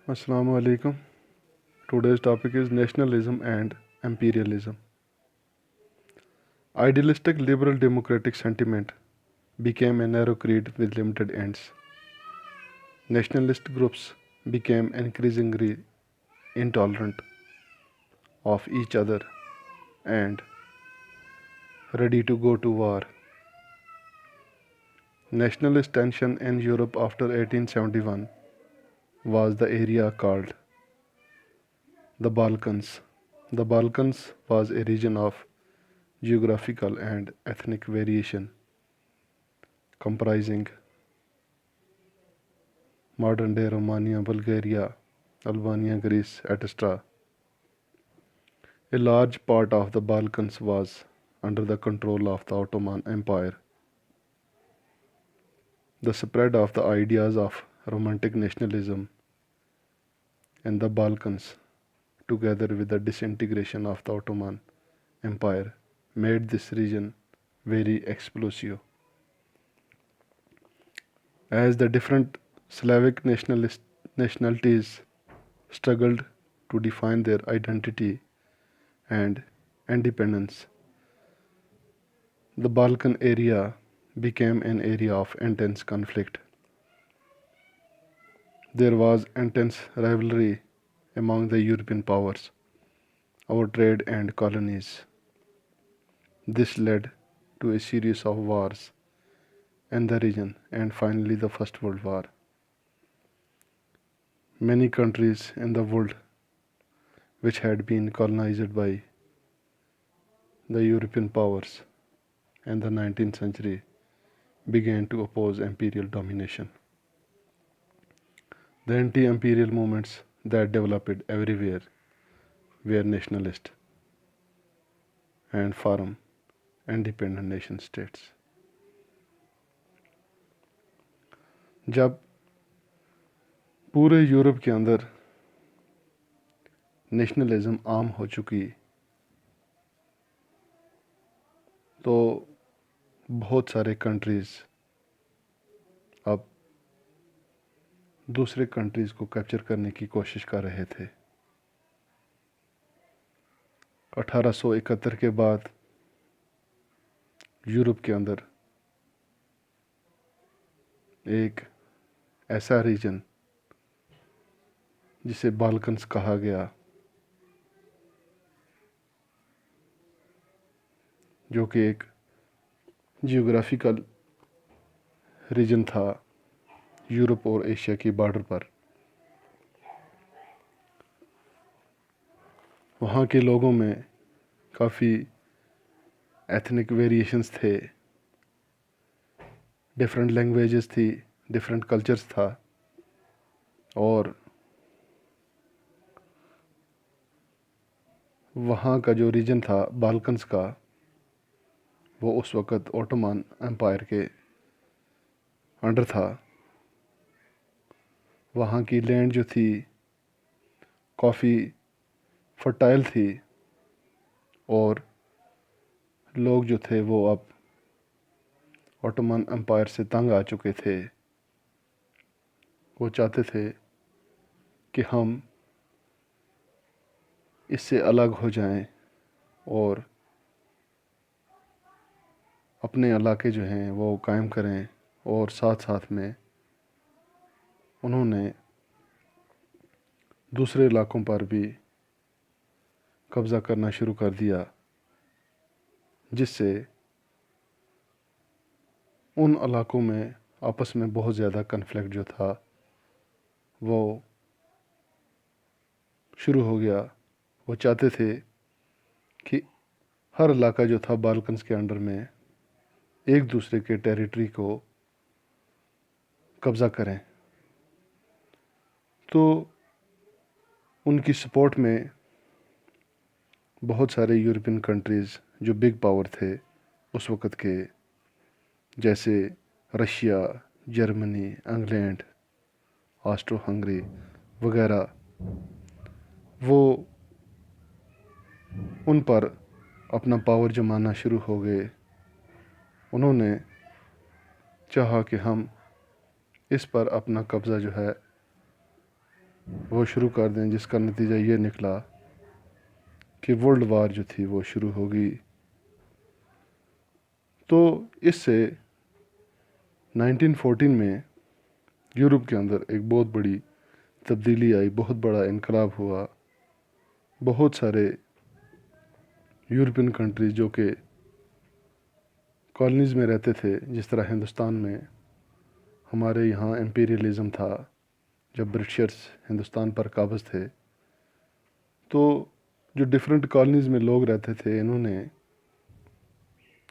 Assalamu alaikum. Today's topic is nationalism and imperialism. Idealistic liberal democratic sentiment became a narrow creed with limited ends. Nationalist groups became increasingly intolerant of each other and ready to go to war. Nationalist tension in Europe after 1871 was the area called the Balkans. The Balkans was a region of geographical and ethnic variation comprising modern day Romania, Bulgaria, Albania, Greece, etc. A large part of the Balkans was under the control of the Ottoman Empire. The spread of the ideas of romantic nationalism in the Balkans, together with the disintegration of the Ottoman Empire, made this region very explosive. As the different Slavic nationalities struggled to define their identity and independence, the Balkan area became an area of intense conflict. There was intense rivalry among the European powers over trade and colonies. This led to a series of wars in the region and finally the First World War. Many countries in the world which had been colonized by the European powers in the 19th century began to oppose imperial domination. The anti-imperial movements that developed everywhere were nationalist and formed independent nation states. جب پورے Europe کے اندر nationalism عام ہو چکی تو بہت سارے countries اب دوسرے کنٹریز کو کیپچر کرنے کی کوشش کر رہے تھے. 1871 کے بعد یورپ کے اندر ایک ایسا ریجن جسے بالکنز کہا گیا جو کہ ایک جیوگرافیکل ریجن تھا یورپ اور ایشیا کی بارڈر پر. وہاں کے لوگوں میں کافی ایتھنک ویریشنز تھے، ڈفرینٹ لینگویجز تھی، ڈفرینٹ کلچرز تھا، اور وہاں کا جو ریجن تھا بالکنز کا وہ اس وقت اوٹومان امپائر کے انڈر تھا. وہاں کی لینڈ جو تھی کافی فرٹائل تھی اور لوگ جو تھے وہ اب اوٹومان امپائر سے تنگ آ چکے تھے. وہ چاہتے تھے کہ ہم اس سے الگ ہو جائیں اور اپنے علاقے جو ہیں وہ قائم کریں، اور ساتھ ساتھ میں انہوں نے دوسرے علاقوں پر بھی قبضہ کرنا شروع کر دیا، جس سے ان علاقوں میں آپس میں بہت زیادہ کنفلکٹ جو تھا وہ شروع ہو گیا. وہ چاہتے تھے کہ ہر علاقہ جو تھا بالکنز کے انڈر میں ایک دوسرے کے ٹیریٹری کو قبضہ کریں. تو ان کی سپورٹ میں بہت سارے یورپین کنٹریز جو بگ پاور تھے اس وقت کے، جیسے Russia, Germany, England, Austro Hungary وغیرہ، وہ ان پر اپنا پاور جمانا شروع ہو گئے. انہوں نے چاہا کہ ہم اس پر اپنا قبضہ جو ہے وہ شروع کر دیں، جس کا نتیجہ یہ نکلا کہ ورلڈ وار جو تھی وہ شروع ہوگی۔ تو اس سے 1914 میں یورپ کے اندر ایک بہت بڑی تبدیلی آئی، بہت بڑا انقلاب ہوا۔ بہت سارے یورپین کنٹریز جو کہ کالونیز میں رہتے تھے، جس طرح ہندوستان میں ہمارے یہاں امپیریلزم تھا، جب برٹشرز ہندوستان پر قابض تھے، تو جو ڈیفرنٹ کالونیز میں لوگ رہتے تھے، انہوں نے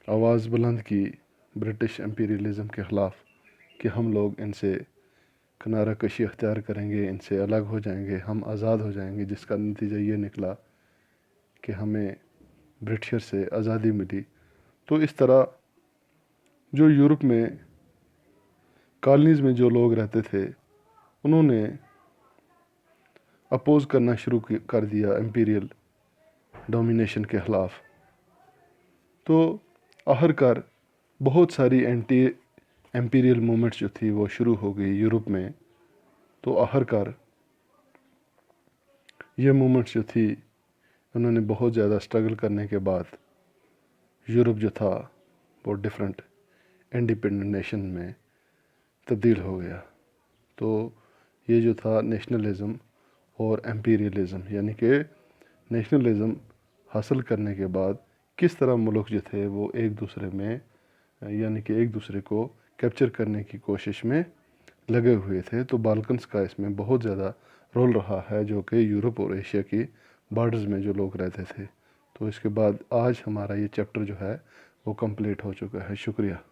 آواز بلند کی برٹش امپیریلزم کے خلاف کہ ہم لوگ ان سے کنارہ کشی اختیار کریں گے، ان سے الگ ہو جائیں گے، ہم آزاد ہو جائیں گے، جس کا نتیجہ یہ نکلا کہ ہمیں برٹشر سے آزادی ملی۔ تو اس طرح جو یورپ میں کالونیز میں جو لوگ رہتے تھے، انہوں نے اپوز کرنا شروع کر دیا امپیریل ڈومینیشن کے خلاف۔ تو آخر کار بہت ساری اینٹی امپیریل موومنٹس جو تھی وہ شروع ہو گئی یورپ میں۔ تو آخر کار یہ موومنٹس جو تھی، انہوں نے بہت زیادہ اسٹرگل کرنے کے بعد یورپ جو تھا وہ ڈیفرنٹ انڈیپینڈنٹ نیشن میں تبدیل ہو گیا۔ تو یہ جو تھا نیشنلزم اور امپیریلزم، یعنی کہ نیشنلزم حاصل کرنے کے بعد کس طرح ملک جو تھے وہ ایک دوسرے میں، یعنی کہ ایک دوسرے کو کیپچر کرنے کی کوشش میں لگے ہوئے تھے۔ تو بالکنز کا اس میں بہت زیادہ رول رہا ہے، جو کہ یورپ اور ایشیا کی بارڈرز میں جو لوگ رہتے تھے۔ تو اس کے بعد آج ہمارا یہ چیپٹر جو ہے وہ کمپلیٹ ہو چکا ہے۔ شکریہ۔